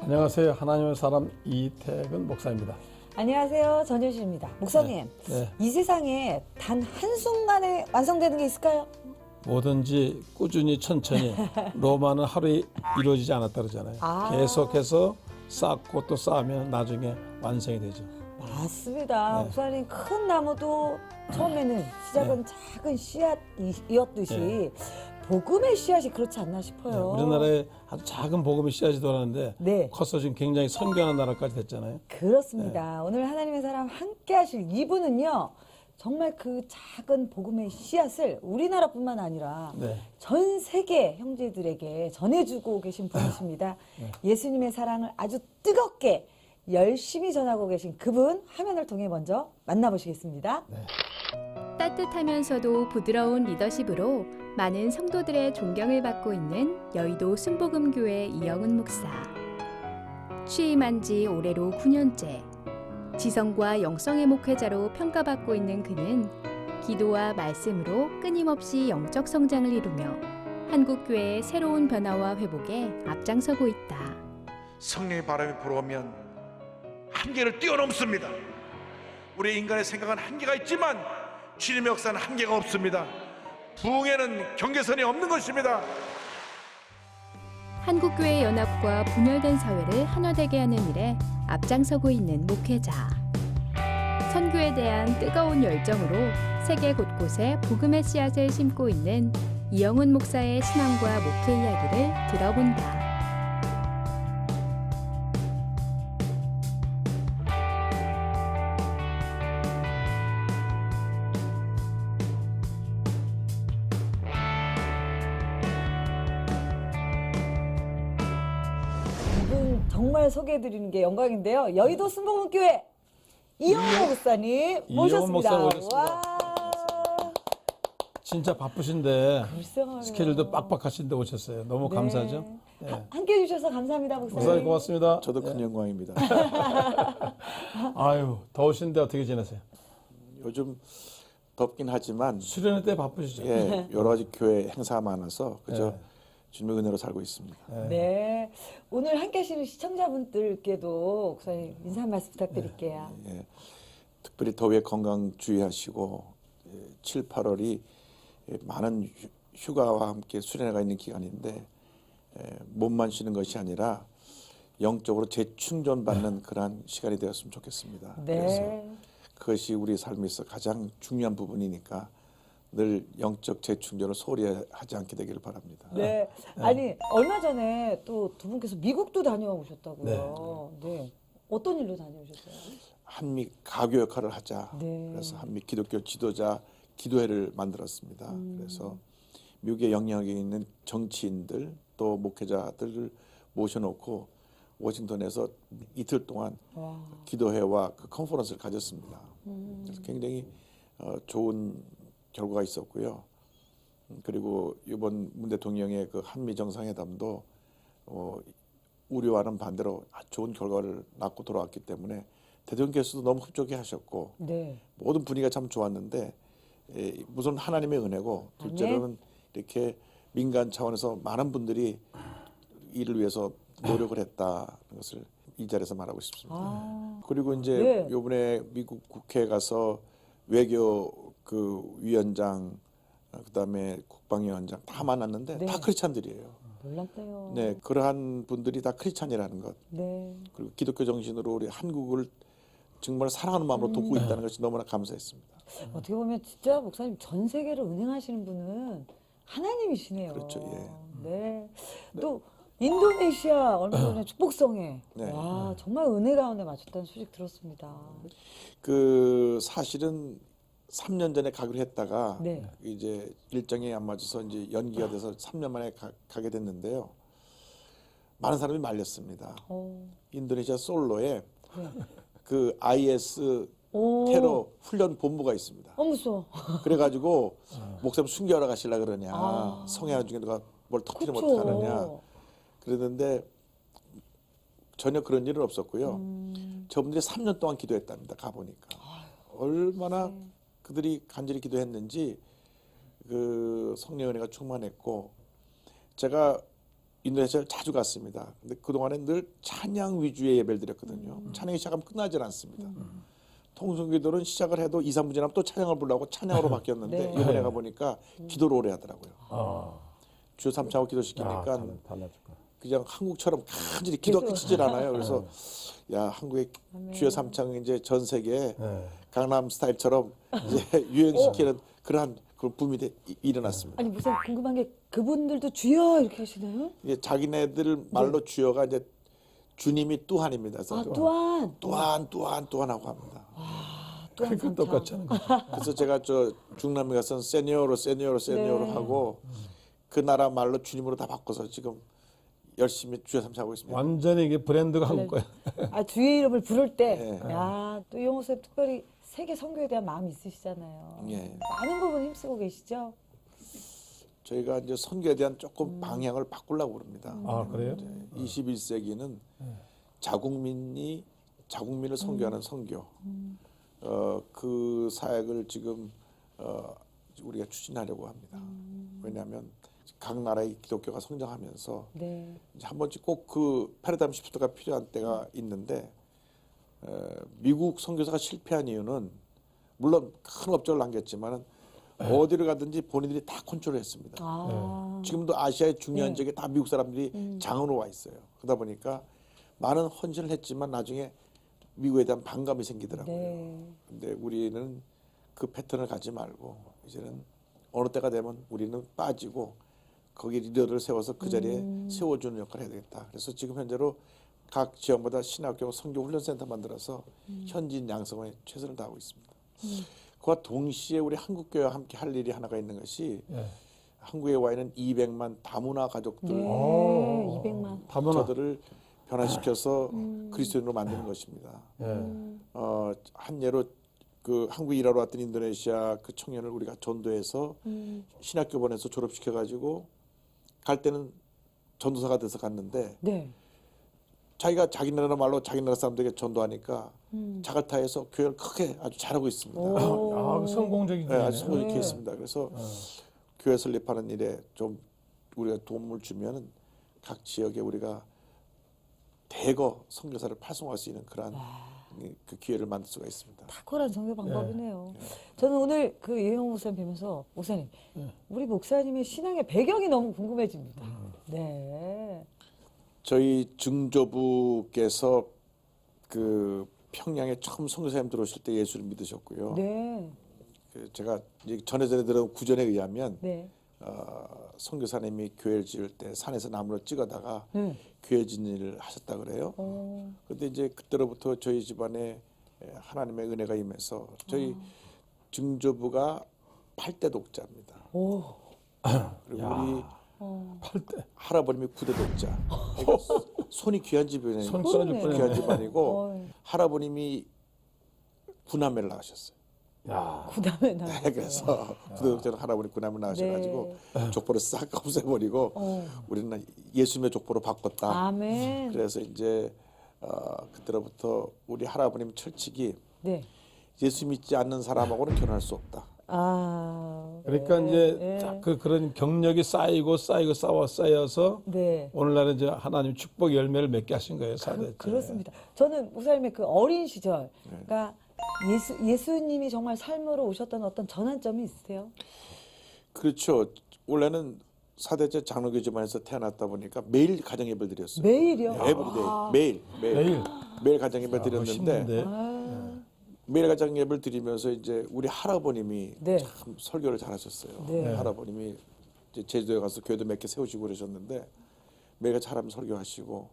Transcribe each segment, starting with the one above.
안녕하세요. 하나님의 사람 이태근 목사입니다. 안녕하세요. 전효신입니다. 목사님, 네. 이 세상에 단 한순간에 완성되는 게 있을까요? 뭐든지 꾸준히 천천히 로마는 하루에 이루어지지 않았다 그러잖아요. 아. 계속해서 쌓고 또 쌓으면 나중에 완성이 되죠. 맞습니다. 네. 목사님, 큰 나무도 처음에는 시작은 작은 씨앗이었듯이 네. 복음의 씨앗이 그렇지 않나 네, 싶어요. 우리나라에 아주 작은 복음의 씨앗이 돌았는데 네. 커서 지금 굉장히 선교하는 나라까지 됐잖아요. 그렇습니다. 오늘 하나님의 사람 함께 하실 이분은요. 정말 그 작은 복음의 씨앗을 우리나라뿐만 아니라 네. 전 세계 형제들에게 전해주고 계신 분이십니다. 예수님의 사랑을 아주 뜨겁게 열심히 전하고 계신 그분 화면을 통해 먼저 만나보시겠습니다. 따뜻하면서도 부드러운 리더십으로 많은 성도들의 존경을 받고 있는 여의도 순복음교회 이영은 목사. 취임한 지 올해로 9년째. 지성과 영성의 목회자로 평가받고 있는 그는 기도와 말씀으로 끊임없이 영적 성장을 이루며 한국교회의 새로운 변화와 회복에 앞장서고 있다. 성령의 바람이 불어오면 한계를 뛰어넘습니다. 우리 인간의 생각은 한계가 있지만 주님의 역사는 한계가 없습니다. 부흥에는 경계선이 없는 것입니다. 한국교회 연합과 분열된 사회를 하나되게 하는 일에 앞장서고 있는 목회자. 선교에 대한 뜨거운 열정으로 세계 곳곳에 복음의 씨앗을 심고 있는 이영은 목사의 신앙과 목회 이야기를 들어본다. 이분 정말 소개해드리는 게 영광인데요. 여의도 순복음교회 이영호 목사님 모셨습니다. 목사 모셨습니다. 와, 진짜 바쁘신데 불쌍하네요. 스케줄도 빡빡하신데 오셨어요. 너무 네. 감사하죠. 네. 함께 해주셔서 감사합니다, 목사님. 목사님 고맙습니다. 저도 큰 영광입니다. 아유 더우신데 어떻게 지내세요? 요즘 덥긴 하지만 수련회 때 바쁘시죠? 예, 여러 가지 교회 행사가 많아서 그저 네. 주님의 은혜로 살고 있습니다. 네. 오늘 함께 하시는 시청자분들께도 목사님 인사 한 말씀 부탁드릴게요. 예, 특별히 더위에 건강 주의하시고 7, 8월이 많은 휴가와 함께 수련회가 있는 기간인데 몸만 쉬는 것이 아니라 영적으로 재충전받는 그러한 시간이 되었으면 좋겠습니다. 그래서 네. 그것이 우리 삶에서 가장 중요한 부분이니까 늘 영적 재충전을 소홀히 하지 않게 되기를 바랍니다. 네. 아니, 얼마 전에 또 두 분께서 미국도 다녀오셨다고요. 네. 어떤 일로 다녀오셨어요? 한미 가교 역할을 하자. 네. 그래서 한미 기독교 지도자 기도회를 만들었습니다. 그래서 미국의 영향력이 있는 정치인들 또 목회자들을 모셔놓고 워싱턴에서 이틀 동안 와. 기도회와 그 컨퍼런스를 가졌습니다. 그래서 굉장히 좋은 결과가 있었고요. 그리고 이번 문 대통령의 그 한미 정상회담도 우려와는 반대로 아주 좋은 결과를 낳고 돌아왔기 때문에 대통령께서도 너무 흡족해 하셨고 네. 모든 분위기가 참 좋았는데 우선 하나님의 은혜고 둘째로는 이렇게 민간 차원에서 많은 분들이 이를 위해서 노력을 했다는 것을 이 자리에서 말하고 싶습니다. 아. 그리고 이제 네. 요번에 미국 국회에 가서 외교 그 위원장 그다음에 국방위원장 다 만났는데 네. 다 크리스찬들이에요. 놀랍네요. 네, 그러한 분들이 다 크리스찬이라는 것 네. 그리고 기독교 정신으로 우리 한국을 정말 사랑하는 마음으로 돕고 있다는 것이 너무나 감사했습니다. 어떻게 보면 진짜 목사님 전 세계를 운행하시는 분은 하나님이시네요. 그렇죠, 예. 네. 또 인도네시아 얼마 전에 축복성에 네. 와 정말 은혜 가운데 마쳤다는 소식 들었습니다. 그 사실은 3년 전에 가기로 했다가 네. 이제 일정이 안 맞아서 이제 연기가 돼서 3년 만에 가게 됐는데요. 많은 사람이 말렸습니다. 인도네시아 솔로에 네. 그 IS 오. 테러 훈련 본부가 있습니다. 무서워. 그래가지고 목사님 순교하러 가시려 그러냐, 아. 성애한 중에 누가 뭘 터뜨리면 그쵸. 어떡하느냐 그랬는데 전혀 그런 일은 없었고요. 저분들이 3년 동안 기도했답니다. 가보니까 얼마나 그들이 간절히 기도했는지 그 성령의 은혜가 충만했고 제가 인도네시아를 자주 갔습니다. 근데 그동안에 늘 찬양 위주의 예배를 드렸거든요. 찬양이 시작하면 끝나질 않습니다. 통성기도는 시작을 해도 2, 3분 지나면 또 찬양을 부르려고 찬양으로 바뀌었는데 네. 이번에 가보니까 기도를 오래 하더라고요. 아, 주여 삼창하고 기도시키니까 달라질 거야. 그냥 한국처럼 간절히 기도가 끝이질 않아요. 그래서 야 한국의 주여 삼창 이제 전 세계에 네. 강남 스타일처럼 이제 유행시키는 그러한 그 붐이 일어났습니다. 아니 무슨 궁금한 게 그분들도 주여 이렇게 하시나요? 이제 자기네들 말로 주여가 이제 주님이 뚜한입니다. 그래서 아 또한 또한 하고 합니다. 또한 그건 삼창. 똑같지 않은 거죠. 그래서 제가 저 중남미 가서 세니어로 네. 하고 그 나라 말로 주님으로 다 바꿔서 지금 열심히 주여 삼창하고 있습니다. 완전히 이게 브랜드가 한국 거야. 아 주의 이름을 부를 때, 네. 야또 이용호 선생님 특별히 세계 선교에 대한 마음이 있으시잖아요. 예. 많은 부분 힘쓰고 계시죠? 저희가 이제 선교에 대한 조금 방향을 바꾸려고 그럽니다. 아, 그래요? 21세기는 자국민을 선교하는 선교. 그 사역을 지금 우리가 추진하려고 합니다. 왜냐하면 각 나라의 기독교가 성장하면서 네. 이제 한 번씩 꼭 그 패러다임 시프트가 필요한 때가 있는데 미국 선교사가 실패한 이유는 물론 큰 업적을 남겼지만은 어디를 가든지 본인들이 다 컨트롤했습니다. 아, 지금도 아시아의 중요한 네. 지역에 다 미국 사람들이 장으로 와 있어요. 그러다 보니까 많은 헌신을 했지만 나중에 미국에 대한 반감이 생기더라고요. 네. 근데 우리는 그 패턴을 가지 말고 이제는 어느 때가 되면 우리는 빠지고 거기 리더를 세워서 그 자리에 세워주는 역할을 해야 되겠다. 그래서 지금 현재로 각 지역마다 신학교 선교 훈련센터 만들어서 현지인 양성에 최선을 다하고 있습니다. 그와 동시에 우리 한국교회와 함께 할 일이 하나가 있는 것이 예. 한국에 와 있는 200만 다문화 가족들 네. 오. 200만. 다문화. 저들을 변화시켜서 그리스도인으로 만드는 것입니다. 예. 한 예로 그 한국에 일하러 왔던 인도네시아 그 청년을 우리가 전도해서 신학교 보내서 졸업시켜 가지고 갈 때는 전도사가 돼서 갔는데 네. 자기가 자기 나라 말로 자기 나라 사람들에게 전도하니까 자카르타에서 교회를 크게 아주 잘하고 있습니다. 아, 성공적이네. 네, 아주 성공적이 했습니다. 그래서 교회 설립하는 일에 좀 우리가 도움을 주면은 각 지역에 우리가 대거 선교사를 파송할 수 있는 그러한 그 기회를 만들 수가 있습니다. 탁월한 선교 방법이네요. 저는 오늘 그 이용호 목사님 뵈면서 목사님, 우리 목사님의 신앙의 배경이 너무 궁금해집니다. 네. 저희 증조부께서 그 평양에 처음 선교사님 들어오실 때 예수를 믿으셨고요. 네. 그 제가 이제 전에 들은 구전에 의하면 네. 선교사님이 교회를 지을 때 산에서 나무를 찍어다가 네. 교회 짓는 일을 하셨다 그래요. 그런데 이제 그때로부터 저희 집안에 하나님의 은혜가 임해서 저희 증조부가 8대 독자입니다. 오. 그리고 우리 팔 때. 할아버님이 9대 독자. 그러니까 손이 귀한 집이네요. 손 끊어질 그러네. 뻔했네. 귀한 집안이고 어이. 할아버님이 군함회를 나가셨어요. 야. 그다음에 나. 그래서 구도독자는 할아버지 군함을 나가셔가지고 족보를 싹 없애버리고 우리는 예수님의 족보로 바꿨다. 아멘. 그래서 이제 그때로부터 우리 할아버님 철칙이 네. 예수 믿지 않는 사람하고는 결혼할 수 없다. 아. 그러니까 이제 그런 경력이 쌓여서 네. 오늘날은 이제 하나님 축복 열매를 맺게 하신 거예요, 사대. 그렇습니다. 저는 목사님의 그 어린 시절, 그러니까 예수님이 정말 삶으로 오셨던 어떤 전환점이 있으세요? 그렇죠. 원래는 사대째 장로교 집안에서 태어났다 보니까 매일 가정 예배를 드렸어요. 매일이요? 에브리데이 매일 가정 예배 드렸는데 멋있는데. 매일 가정 예배를 드리면서 이제 우리 할아버님이 네. 참 설교를 잘하셨어요. 네. 할아버님이 이제 제주도에 가서 교회도 몇 개 세우시고 그러셨는데 매일같이 할아버님 설교하시고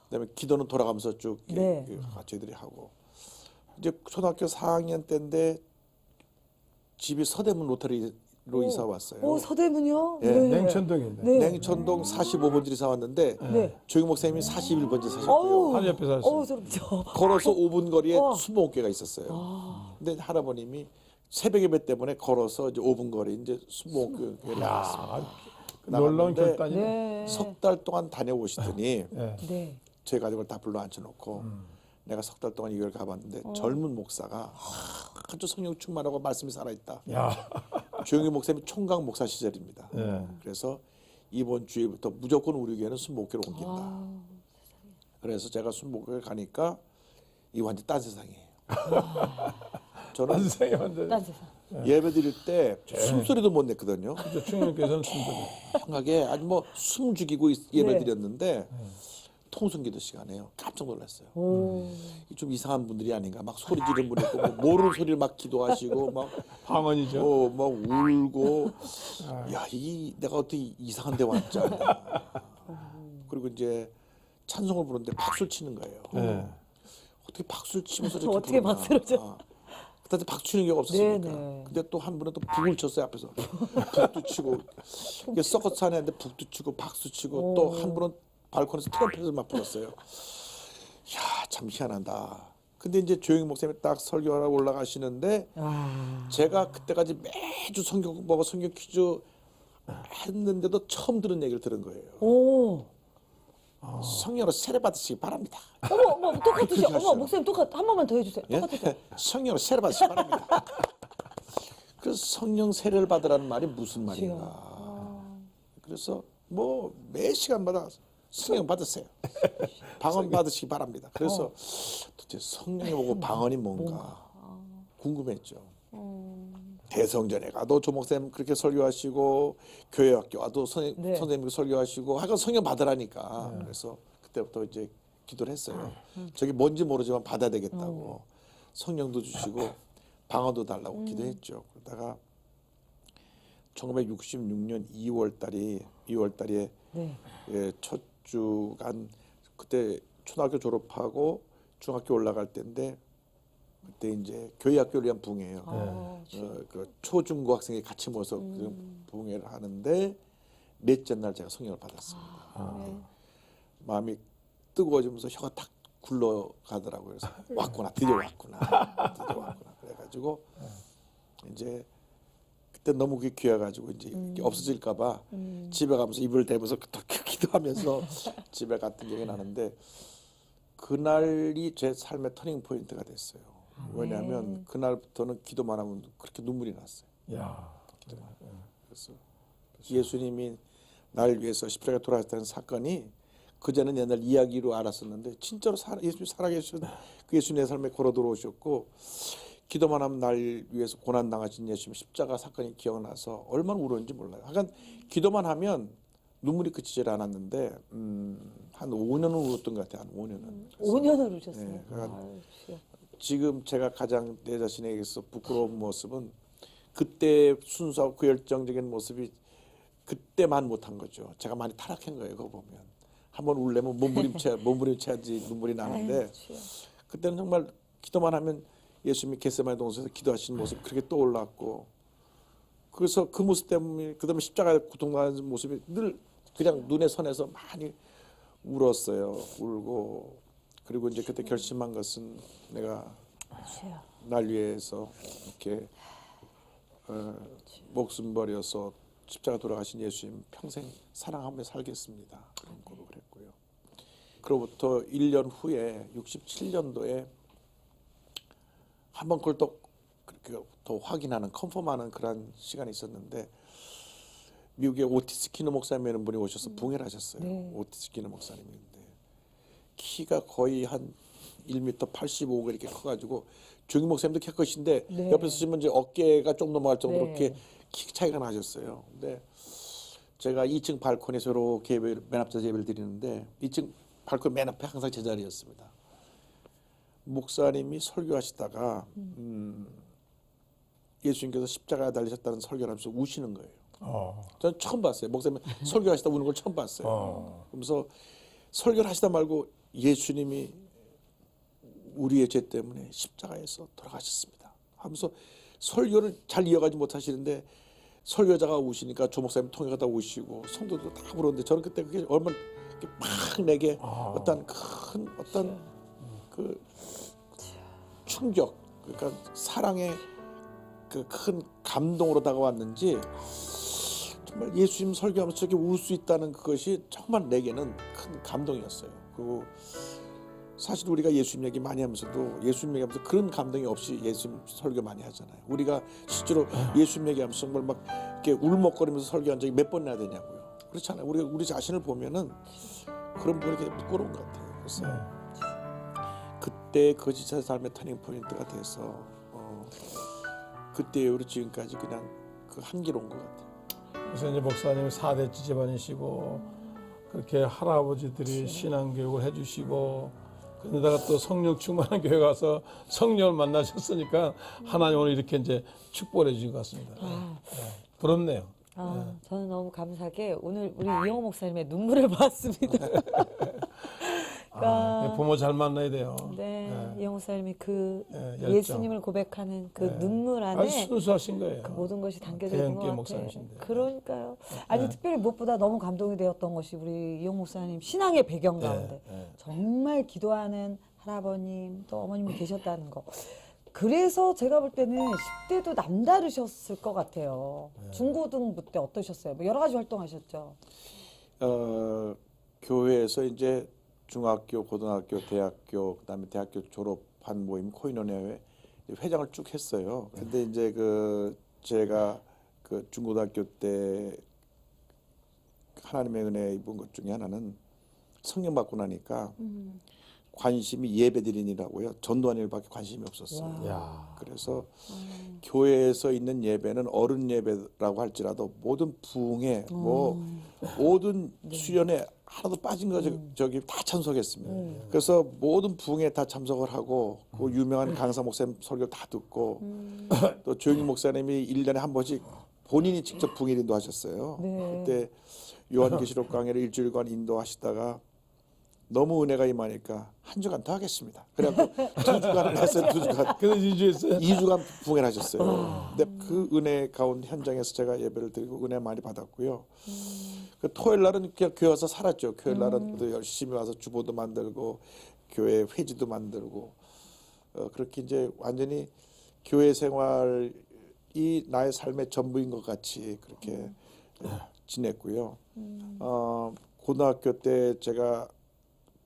그다음에 기도는 돌아가면서 쭉 네. 저희들이 하고 이제 초등학교 4학년 때인데 집이 서대문 로터리로 이사 왔어요. 오, 서대문이요? 예. 네. 냉천동인데. 네. 냉천동 45번지를 이사 왔는데 네. 조영 목사님이 41번지 어우. 사셨고요. 하늘 옆에 살았어요. 어우, 소름죠. 걸어서 5분 거리에 와. 25개가 있었어요. 근데 할아버님이 새벽 예배 때문에 걸어서 이제 5분 거리 이제 25개를 나갔습니다. 놀라운 나갔는데 결단이네. 네. 석 달 동안 다녀오시더니 예. 네. 저희 가족을 다 불러 앉혀놓고 내가 석 달 동안 이 교회를 가봤는데 젊은 목사가 아주 성령 충만하고 말씀이 살아있다. 야. 조영희 목사님이 총각 목사 시절입니다. 예. 그래서 이번 주에부터 무조건 우리 교회는 순복음교회로 옮긴다. 그래서 제가 순복음교회 가니까 이 완전 딴 세상이에요. 저는 세상에 완전 딴 세상. 예배 드릴 때 숨소리도 못 냈거든요. 그렇죠. 충격교회에서는 순전히 평하게 아주 뭐 숨 죽이고 예배 드렸는데 통성기도 시간에요. 깜짝 놀랐어요. 좀 이상한 분들이 아닌가. 막 소리 지르는 분이 있고 뭐 모르는 소리를 막 기도하시고 막 방언이죠. 막 울고 야, 이 내가 어떻게 이상한 데 왔지 않냐. 그리고 이제 찬송을 부르는데 박수를 치는 거예요. 네. 어떻게 박수를 치면서 저렇게 어떻게 부르나. 박수를 쳐? 그때 박수 치는 경우가 없었으니까. 네네. 근데 또 한 분은 또 북을 쳤어요 앞에서. 북도 치고 이게 서커스 하는데 북도 치고 박수 치고 또 한 분은 발코니에서 트럼펫을 막 불었어요. 야, 참 희한하다. 근데 이제 조영희 목사님이 딱 설교하러 올라가시는데 제가 그때까지 매주 성경 공부하고 성경 퀴즈 했는데도 처음 들은 얘기를 들은 거예요. 오. 성령으로 세례 받으시기 바랍니다. 어머, 똑같으셔. 그렇게 어머, 하셔요. 목사님 한 번만 더 해주세요. 예? 똑같으셔. 성령으로 세례 받으시기 바랍니다. 그래서 성령 세례를 받으라는 말이 무슨 말인가. 그래서 뭐 매 시간마다 성령 받으세요. 방언 받으시기 바랍니다. 그래서 도대체 성령이 오고 방언이 뭔가 궁금했죠. 대성전에 가도 조 목사님 그렇게 설교하시고 교회 학교 와도 선생님 설교하시고 하여간 성령 받으라니까. 그래서 그때부터 이제 기도를 했어요. 저게 뭔지 모르지만 받아야 되겠다고. 성령도 주시고 방언도 달라고 기도했죠. 그러다가 1966년 2월 달에 네. 예, 첫 주간 그때 초등학교 졸업하고 중학교 올라갈 때인데 그때 이제 교회 학교를 위한 부흥회예요. 그 초중고 학생이 같이 모여서 그 부흥회를 하는데 넷째 날 제가 성령을 받았습니다. 마음이 뜨거워지면서 혀가 탁 굴러가더라고요. 그래서 왔구나, 드디어 왔구나. 그래가지고 이제 그때 너무 그게 귀해가지고 이제 이게 없어질까봐 집에 가면서 입을 대면서 또 기도하면서 집에 갔던 기억이 나는데 그날이 제 삶의 터닝 포인트가 됐어요. 왜냐하면 그날부터는 기도만 하면 그렇게 눈물이 났어요. 야. 그래서 예수님이 날 위해서 십자가에 돌아가셨다는 사건이 그전에는 옛날 이야기로 알았었는데 진짜로 예수님이 살아계셨던 그 예수님 내 삶에 걸어 들어오셨고 기도만 하면 날 위해서 고난당하신 예수님 십자가 사건이 기억나서 얼마나 울었는지 몰라요. 하여간 기도만 하면 눈물이 그치질 않았는데 한 5년은 울었던 것 같아요. 한 5년은. 5년을 우셨어요. 네, 지금 제가 가장 내 자신에게서 부끄러운 모습은 그때 순수하고 그 열정적인 모습이 그때만 못한 거죠. 제가 많이 타락한 거예요. 그거 보면 한번 울려면 몸부림쳐야지 눈물이 나는데 그때는 정말 기도만 하면 예수님이 겟세마네 동산에서 기도하시는 모습 그렇게 떠올랐고 그래서 그 모습 때문에 그다음에 십자가에 고통당하는 모습이 늘 그냥 눈에 선해서 많이 울었어요. 울고 그리고 이제 그때 결심한 것은 내가 날 위해서 이렇게 목숨 버려서 십자가 돌아가신 예수님 평생 사랑하며 살겠습니다. 그런 고백을 했고요. 그로부터 1년 후에 67년도에 한번 그걸 또 그렇게 더 확인하는 컨펌하는 그런 시간이 있었는데 미국의 오티스 키노 목사님이라는 분이 오셔서 부흥회를 하셨어요. 오티스 키노 목사님인데 키가 거의 한 1m 85가 이렇게 커가지고 조기 목사님도 키 크신데 옆에서 쓰시면 이제 어깨가 좀 넘어갈 정도로 이렇게 키 차이가 나셨어요. 근데 제가 2층 발코니에서 이렇게 예배를, 맨 앞자리에서 예배를 드리는데 2층 발코니 맨 앞에 항상 제 자리였습니다. 목사님이 설교하시다가 예수님께서 십자가에 달리셨다는 설교를 하면서 우시는 거예요. 저는 처음 봤어요. 목사님이 설교하시다 우는 걸 처음 봤어요. 그러면서 설교를 하시다 말고 예수님이 우리의 죄 때문에 십자가에서 돌아가셨습니다 하면서 설교를 잘 이어가지 못하시는데 설교자가 우시니까 조 목사님 통역하다 우시고 성도들 다 울었는데 저는 그때 그게 얼마나 막 내게 어떤 큰 어떤 그 충격 그러니까 사랑의 그 큰 감동으로 다가왔는지 정말 예수님 설교하면서 저렇게 울 수 있다는 그것이 정말 내게는 큰 감동이었어요. 그리고 사실 우리가 예수님 얘기 많이 하면서도 예수님 얘기하면서 그런 감동이 없이 예수님 설교 많이 하잖아요. 우리가 실제로 예수님 얘기하면서 정말 막 이렇게 울먹거리면서 설교한 적이 몇 번이나 되냐고요. 그렇잖아요. 우리 자신을 보면은 그런 부분이 굉장히 부끄러운 것 같아요. 그래서 그때 거짓의 삶의 터닝 포인트가 돼서 그때 이후로 지금까지 그냥 그 한계로 온 것 같아요. 그래서 이제 목사님이 4대 집안이시고 그렇게 할아버지들이 신앙 교육을 해주시고 그러다가 또 성령 충만한 교회 가서 성령을 만나셨으니까 하나님 오늘 이렇게 이제 축복해 주신 것 같습니다. 부럽네요. 저는 너무 감사하게 오늘 우리 이영호 목사님의 눈물을 보았습니다. 부모 잘 만나야 돼요. 네, 이영호 목사님이 그 열정. 예수님을 고백하는 그 눈물 안에 아주 순수하신 거예요. 그 모든 것이 담겨져 있는 것 대형교회 같아요. 목사님이신데. 그러니까요. 아니 특별히 무엇보다 너무 감동이 되었던 것이 우리 이영호 목사님 신앙의 배경 가운데 정말 기도하는 할아버님 또 어머님이 계셨다는 거. 그래서 제가 볼 때는 10대도 남다르셨을 것 같아요. 중고등부 때 어떠셨어요? 뭐 여러 가지 활동하셨죠. 교회에서 이제 중학교, 고등학교, 대학교, 그다음에 대학교 졸업한 모임 코인원회 회장을 쭉 했어요. 근데 이제 제가 중고등학교 때 하나님의 은혜 입은 것 중에 하나는 성령 받고 나니까 관심이 예배드린이라고요. 전도하는 일밖에 관심이 없었어요. 야. 그래서 교회에서 있는 예배는 어른 예배라고 할지라도 모든 부흥회, 모든 수련회 하나도 빠진 거 저기 다 참석했습니다. 그래서 모든 부흥회 다 참석을 하고 그 유명한 강사 목사님 설교 다 듣고 또 조영희 목사님이 1년에 한 번씩 본인이 직접 부흥회 인도하셨어요. 네. 그때 요한계시록 강해를 일주일간 인도하시다가 너무 은혜가 임하니까 한 주간 더 하겠습니다. 그래갖고 2주간을 했어요. 2주간. 그래서 2주 했어요? 2주간 부흥회를 하셨어요. 근데 그 은혜 가운데 현장에서 제가 예배를 드리고 은혜 많이 받았고요. 그 토요일 날은 그냥 교회 와서 살았죠. 토요일 날은 또 열심히 와서 주보도 만들고 교회 회지도 만들고 그렇게 이제 완전히 교회 생활이 나의 삶의 전부인 것 같이 그렇게 지냈고요. 고등학교 때 제가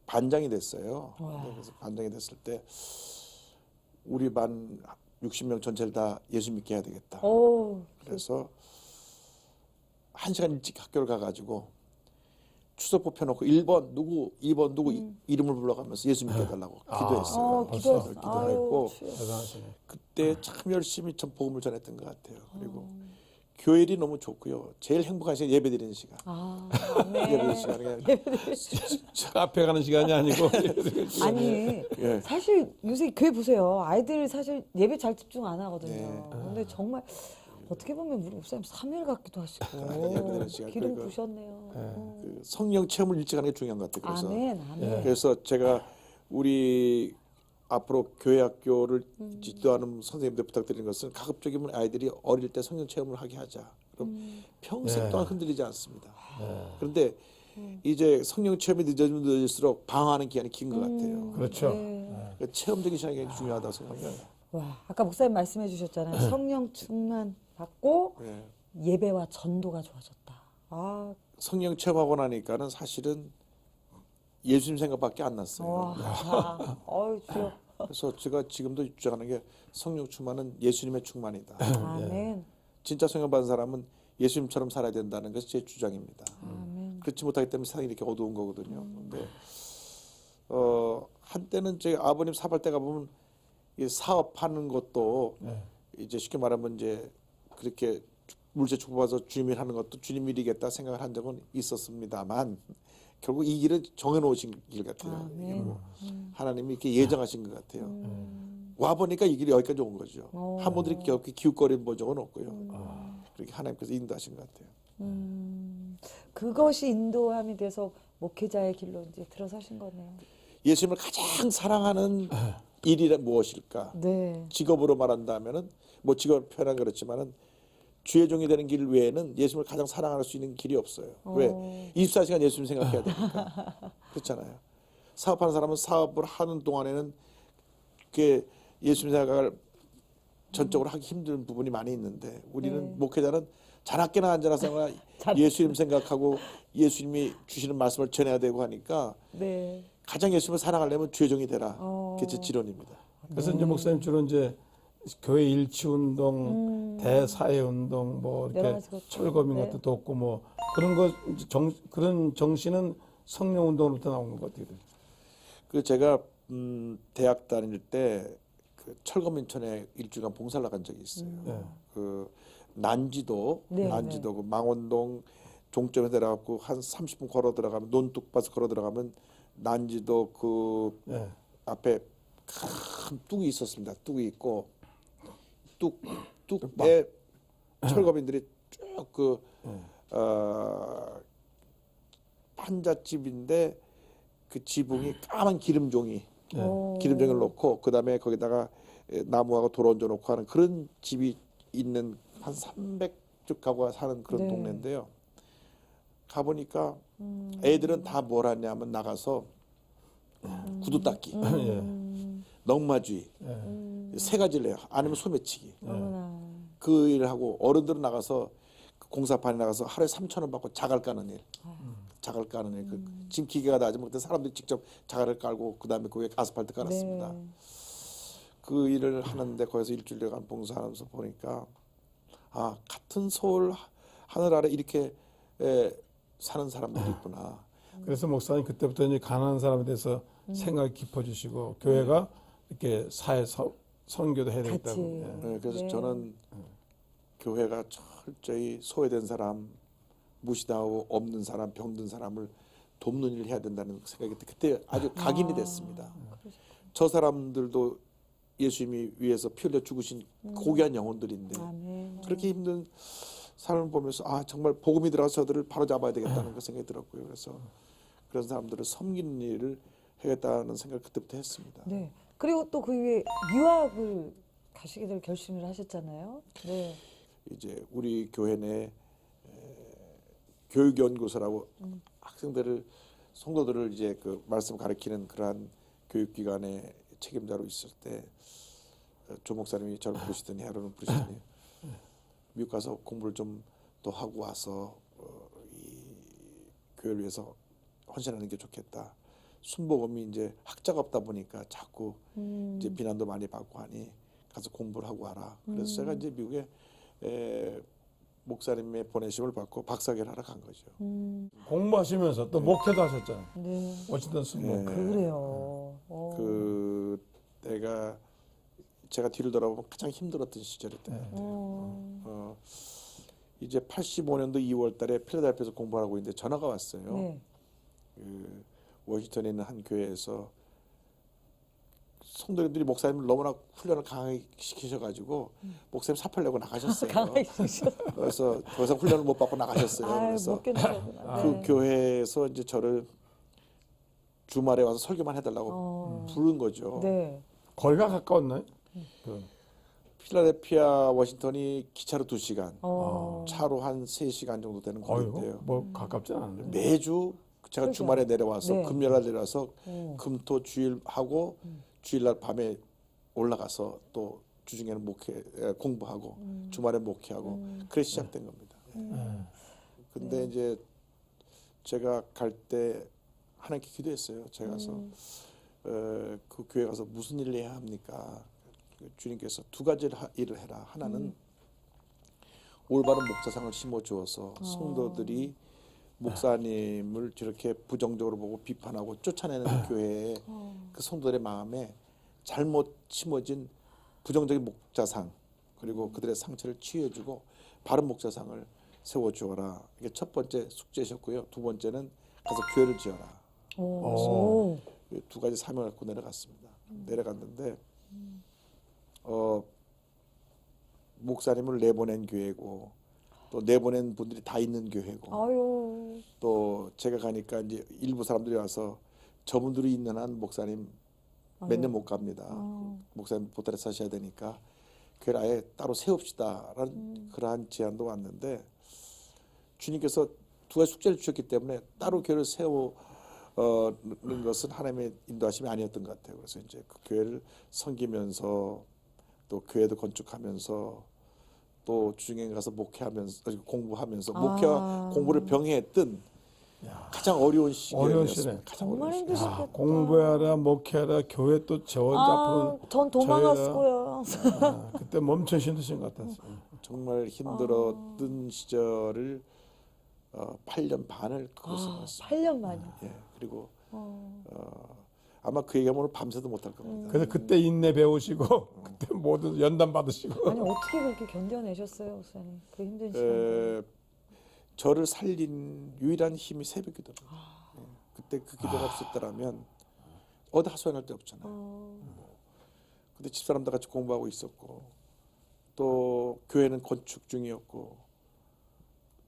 반장이 됐어요. 그래서 반장이 됐을 때 우리 반 60명 전체를 다 예수 믿게 해야 되겠다. 그래서 1시간 일찍 학교를 가가지고 추석 뽑혀놓고 1번 누구, 2번 누구 이름을 불러가면서 예수 믿게 해달라고 기도했어요. 기도했고 대단하시네. 그때 참 열심히 전 복음을 전했던 것 같아요. 그리고 교일이 너무 좋고요. 제일 행복한 시간 예배드리는 시간. 예배드리는 시간이 카페 가는 시간이 아니고. 아니 사실 요새 교회 보세요. 아이들 사실 예배 잘 집중 안 하거든요. 네. 근데 정말 어떻게 보면 우리 목사님 3일 같기도 하시고 예배드리는 시간. 기름 그리고 부셨네요. 그 성령 체험을 일찍 하는 게 중요한 것 같아요. 그래서 아멘. 그래서 제가 우리 앞으로 교회 학교를 지도하는 선생님들 부탁드리는 것은 가급적이면 아이들이 어릴 때 성령 체험을 하게 하자. 그럼 평생 동안 흔들리지 않습니다. 그런데 이제 성령 체험이 늦어지면 늦을수록 방황하는 기간이 긴 것 같아요. 그렇죠. 그러니까 체험적인 시간이 굉장히 중요하다고 생각합니다. 와, 아까 목사님 말씀해 주셨잖아요. 성령 충만 받고 예배와 전도가 좋아졌다. 성령 체험하고 나니까는 사실은 예수님 생각밖에 안 났어요. 주여. 그래서 제가 지금도 주장하는 게 성령 충만은 예수님의 충만이다. 아멘. 진짜 성령 받은 사람은 예수님처럼 살아야 된다는 것이 제 주장입니다. 아멘. 그렇지 못하기 때문에 세상이 이렇게 어두운 거거든요. 근데 한때는 제 아버님 사발 때 가보면 이 사업하는 것도 이제 쉽게 말하면 이제 그렇게 물질 축복받아서 주님이 하는 것도 주님 일이겠다 생각을 한 적은 있었습니다만 결국 이 길은 정해놓으신 길 같아요. 이게 뭐 하나님이 이렇게 예정하신 것 같아요. 와 보니까 이 길이 여기까지 온 거죠. 한 번도 이렇게 기웃거린 본 적은 없고요. 그렇게 하나님께서 인도하신 것 같아요. 그것이 인도함이 돼서 목회자의 길로 이제 들어서신 거네요. 예수님을 가장 사랑하는 일이 무엇일까? 네. 직업으로 말한다면은 뭐 직업 표현은 그렇지만은 주의 종이 되는 길 외에는 예수님을 가장 사랑할 수 있는 길이 없어요. 왜? 24시간 예수님 생각해야 되니까. 그렇잖아요. 사업하는 사람은 사업을 하는 동안에는 그 예수님 생각을 전적으로 하기 힘든 부분이 많이 있는데 우리는 목회자는 자나깨나 앉아서 예수님 생각하고 예수님이 주시는 말씀을 전해야 되고 하니까 가장 예수님을 사랑하려면 주의 종이 되라. 그게 제 지론입니다. 그래서 이제 목사님 주로 이제 교회 일치운동, 대사회운동, 뭐 여러 이렇게 가지 것들. 철거민 네. 같은 것도 없고 뭐 그런 거 그런 정신은 성령운동으로부터 나온 것 같아요. 그 제가 대학 다닐 때 그 철거민촌에 일주일간 봉사를 나간 적이 있어요. 네. 그 난지도 네, 난지도 그 망원동 종점에 들어가고 한 30분 걸어 들어가면 논뚝밭을 걸어 들어가면 난지도 그 네. 앞에 큰 뚝이 있었습니다. 뚝이 있고 뚝에 철거민들이 쭉 판잣집인데 그 지붕이 까만 기름종이 기름종이를 놓고 그 다음에 거기다가 나무하고 돌 얹어 놓고 하는 그런 집이 있는 한 300쪽 가구가 사는 그런 네. 동네인데요. 가보니까 애들은 다 뭘 하냐면 나가서 구두 닦기, 예. 넝마주의 세 가지를 해요. 아니면 소매치기. 어머나. 그 일을 하고 어른들은 나가서 그 공사판에 나가서 하루에 3,000원 받고 자갈 까는 일. 자갈 까는 일. 그 지금 기계가 나지 뭐 그때 사람들이 직접 자갈을 깔고 그다음에 그 위에 아스팔트 깔았습니다. 네. 그 일을 하는데 거기서 일주일간 봉사하면서 보니까 아 같은 서울 하늘 아래 이렇게 사는 사람들이 있구나. 그래서 목사님 그때부터 이제 가난한 사람에 대해서 생각이 깊어지시고 교회가 이렇게 사회 선교도 해야 되겠다고. 같이. 예. 네, 그래서 네. 저는 교회가 철저히 소외된 사람, 무시당하고 없는 사람, 병든 사람을 돕는 일을 해야 된다는 생각이 그때 아주 각인이 됐습니다. 저 사람들도 예수님이 위해서 피 흘려 죽으신 고귀한 영혼들인데 아멘. 그렇게 힘든 삶을 보면서 아 정말 복음이 들어가서 저들을 바로 잡아야 되겠다는 그 생각이 들었고요. 그래서 그런 사람들을 섬기는 일을 해야겠다는 생각을 그때부터 했습니다. 네. 그리고 또 그 이후에 유학을 가시게 될 결심을 하셨잖아요. 네. 이제 우리 교회 내 교육연구소라고 학생들을 성도들을 이제 그 말씀 가르치는 그러한 교육기관의 책임자로 있을 때 조 목사님이 저를 부르시더니 하루는 부르시더니 미국 가서 공부를 좀 더 하고 와서 이 교회를 위해서 헌신하는 게 좋겠다. 순복음이 이제 학자가 없다 보니까 자꾸 이제 비난도 많이 받고 하니 가서 공부를 하고 와라. 그래서 제가 이제 미국에 목사님의 보내심을 받고 박사학위를 하러 간 거죠. 공부하시면서 또 목회도 하셨잖아요. 네. 워싱턴 순복. 네. 그래요. 그 때가 제가 뒤를 돌아보면 가장 힘들었던 시절이었던 것 같아요. 이제 85년도 2월달에 필라델피아에서 공부하고 있는데 전화가 왔어요. 네. 그 워싱턴에 있는 한 교회에서 성도님들이 목사님을 너무나 훈련을 강하게 시키셔가지고 목사님 사표내고 나가셨어요. 강하게 시키셨어요. 그래서 더 이상 훈련을 못 받고 나가셨어요. 아유, 그래서 못 견디셨구나. 그 네. 교회에서 이제 저를 주말에 와서 설교만 해달라고 부른 거죠. 네. 거리가 가까웠나요? 그, 필라델피아 워싱턴이 기차로 2시간, 어. 차로 한 3시간 정도 되는 어이구, 거리인데요. 뭐 가깝지 않은데. 매주 제가 그러죠. 주말에 내려와서 네. 금요일날 내려와서 금토 주일 하고 주일날 밤에 올라가서 또 주중에는 공부하고 주말에 목회하고 그래 시작된 겁니다. 근데 이제 제가 갈 때 하나님께 기도했어요. 제가 가서 그 교회 가서 무슨 일을 해야 합니까? 주님께서 2가지 일을 해라. 하나는 올바른 목자상을 심어 주어서 성도들이 목사님을 저렇게 부정적으로 보고 비판하고 쫓아내는 교회의 그 성도들의 마음에 잘못 심어진 부정적인 목자상 그리고 그들의 상처를 치유해주고 바른 목자상을 세워주어라. 이게 첫 번째 숙제셨고요. 2번째는 가서 교회를 지어라. 오. 이 2가지 사명을 갖고 내려갔습니다. 내려갔는데 목사님을 내보낸 교회고 또 내보낸 분들이 다 있는 교회고 아유. 또 제가 가니까 이제 일부 사람들이 와서 저분들이 있는 한 목사님 몇 년 못 갑니다. 목사님 보따리 사셔야 되니까 교회를 아예 따로 세웁시다라는 그러한 제안도 왔는데 주님께서 2가지 숙제를 주셨기 때문에 따로 교회를 세우는 것은 하나님의 인도하심이 아니었던 것 같아요. 그래서 이제 그 교회를 섬기면서 또 교회도 건축하면서 또 주중에 가서 목회하면서 공부하면서 목회와 공부를 병행했던 가장 어려운 어려운 시기였습니다. 시기네. 가장 정말 어려운 시기. 힘드셨겠다. 공부해라, 목회하라, 교회 또 저 아, 앞으로 전 도망갔고요. 그때 몸청 힘드신 것 같았어요. 정말 힘들었던 시절을 8년 반을 그것을 했습니다. 8년 만이요. 예, 그리고 아마 그 얘기하면 오늘 밤새도 못할 겁니다. 그래서 그때 인내 배우시고 그때 모두 연단 받으시고. 아니 어떻게 그렇게 견뎌내셨어요, 목사님? 그 힘든 시간. 에, 저를 살린 유일한 힘이 새벽 기도입니다. 예, 그때 그 기도가 없었더라면 어디 하소연할 데 없잖아요. 근데 집사람들 같이 공부하고 있었고 또 교회는 건축 중이었고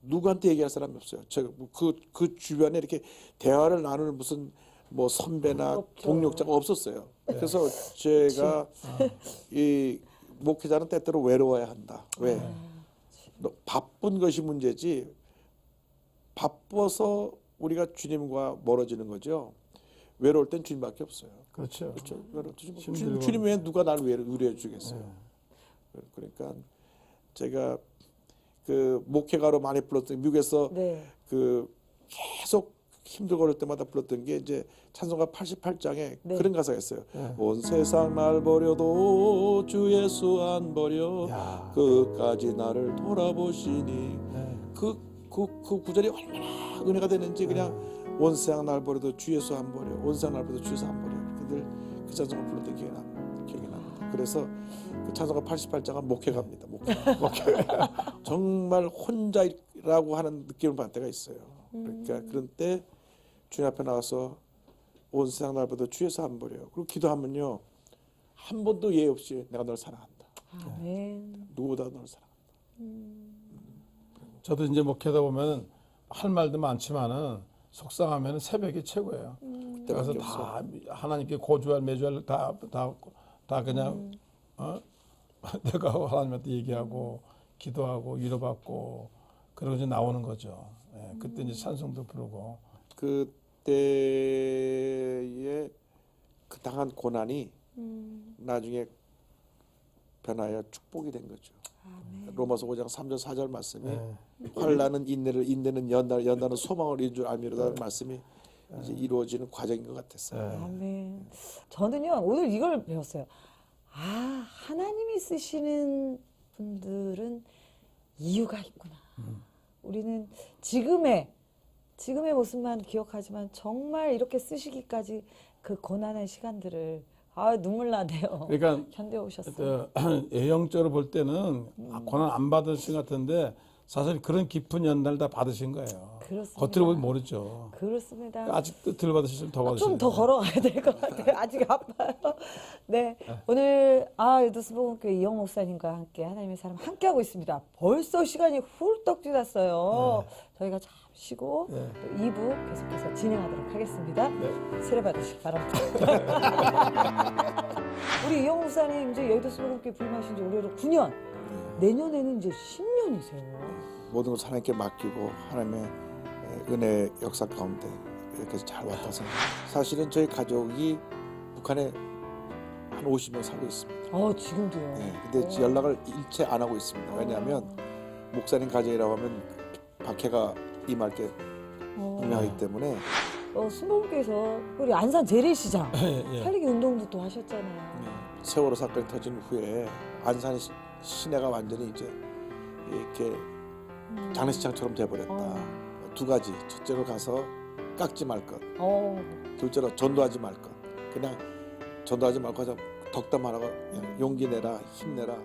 누구한테 얘기할 사람이 없어요. 제가 그 주변에 이렇게 대화를 나누는 무슨 뭐 선배나 없죠. 동력자가 없었어요. 그래서 제가 이 목회자는 때때로 외로워야 한다. 왜? 너 바쁜 것이 문제지. 바빠서 우리가 주님과 멀어지는 거죠. 외로울 땐 주님밖에 없어요. 그렇죠. 그렇죠. 외로울 때 힘들고. 주님 외에 누가 나를 위로해 주겠어요. 그러니까 제가 그 목회가로 많이 불렀던 미국에서 네. 그 계속 힘들고 그럴 때마다 불렀던 게 이제 찬송가 88장에 네. 그런 가사가 있어요. 온 세상 날 버려도 주 예수 안 버려 야. 끝까지 나를 돌아보시니 네. 그 구절이 얼마나 은혜가 되는지 그냥 온 세상 날 버려도 주 예수 안 버려 온 세상 날 버려도 주 예수 안 버려 그들 그 찬송가 불렀던 기억이 납니다. 그래서 그 찬송가 88장은 목회가입니다. 목회. 정말 혼자라고 하는 느낌을 받을 때가 있어요. 그러니까 그런 때 주님 앞에 나와서 온 세상 날보다 주에서 안 버려요. 그리고 기도하면요 한 번도 예의 없이 내가 널 사랑한다. 아멘. 누구보다 널 사랑한다. 저도 이제 목회다 보면 할 말도 많지만은 속상하면 새벽이 최고예요. 그래서 다 하나님께 고주할 매주할 다 그냥 내가 하나님한테 얘기하고 기도하고 위로받고 그러고 이제 나오는 거죠. 예, 그때 이제 찬송도 부르고. 그때의 그 당한 고난이 나중에 변하여 축복이 된 거죠. 로마서 5장 3절 4절 말씀이 환난은 인내를 인내는 연단은 소망을 이룬 줄 알미로다는 말씀이 이제 이루어지는 과정인 것 같았어요. 아멘. 저는요 오늘 이걸 배웠어요. 아 하나님이 쓰시는 분들은 이유가 있구나. 우리는 지금의 모습만 기억하지만 정말 이렇게 쓰시기까지 그 고난의 시간들을 눈물 나네요. 그러니까 견뎌오셨어요. 예형적으로 볼 때는 고난 안 받으신 것 같은데 사실 그런 깊은 연단을 다 받으신 거예요. 그렇습니다. 겉으로 보면 모르죠. 그렇습니다. 아직도 덜 받으시면 더 받으시죠. 좀 더 걸어가야 될 것 같아요. 아직 아파요. 네, 오늘 유도스복음교회 이영 목사님과 함께 하나님의 사람 함께하고 있습니다. 벌써 시간이 훌떡 지났어요. 저희가 잠 쉬고 또 2부 계속해서 진행하도록 하겠습니다. 세례 받으시기 바랍니다. 우리 이영 목사님 이제 여의도스복음교회 부임하신 지 올해로 9년. 내년에는 이제 10년이세요. 모든 것을 하나님께 맡기고 하나님의 은혜 역사 가운데 이렇게 잘 왔다 생각합니다. 사실은 저희 가족이 북한에 한 50명 살고 있습니다. 지금도요? 네, 근데 연락을 일체 안 하고 있습니다. 왜냐하면 목사님 가정이라고 하면 박해가 임할 게 분명하기 때문에 순복음교회에서 우리 안산 재래시장 예. 살리기 운동도 또 하셨잖아요. 세월호 사건이 터진 후에 안산 시내가 완전히 이제 이렇게 장례식장처럼 돼버렸다. 두 가지. 첫째로 가서 깎지 말 것. 둘째로 전도하지 말 것. 그냥 전도하지 말고 덕담하라고 그냥 용기 내라, 힘내라.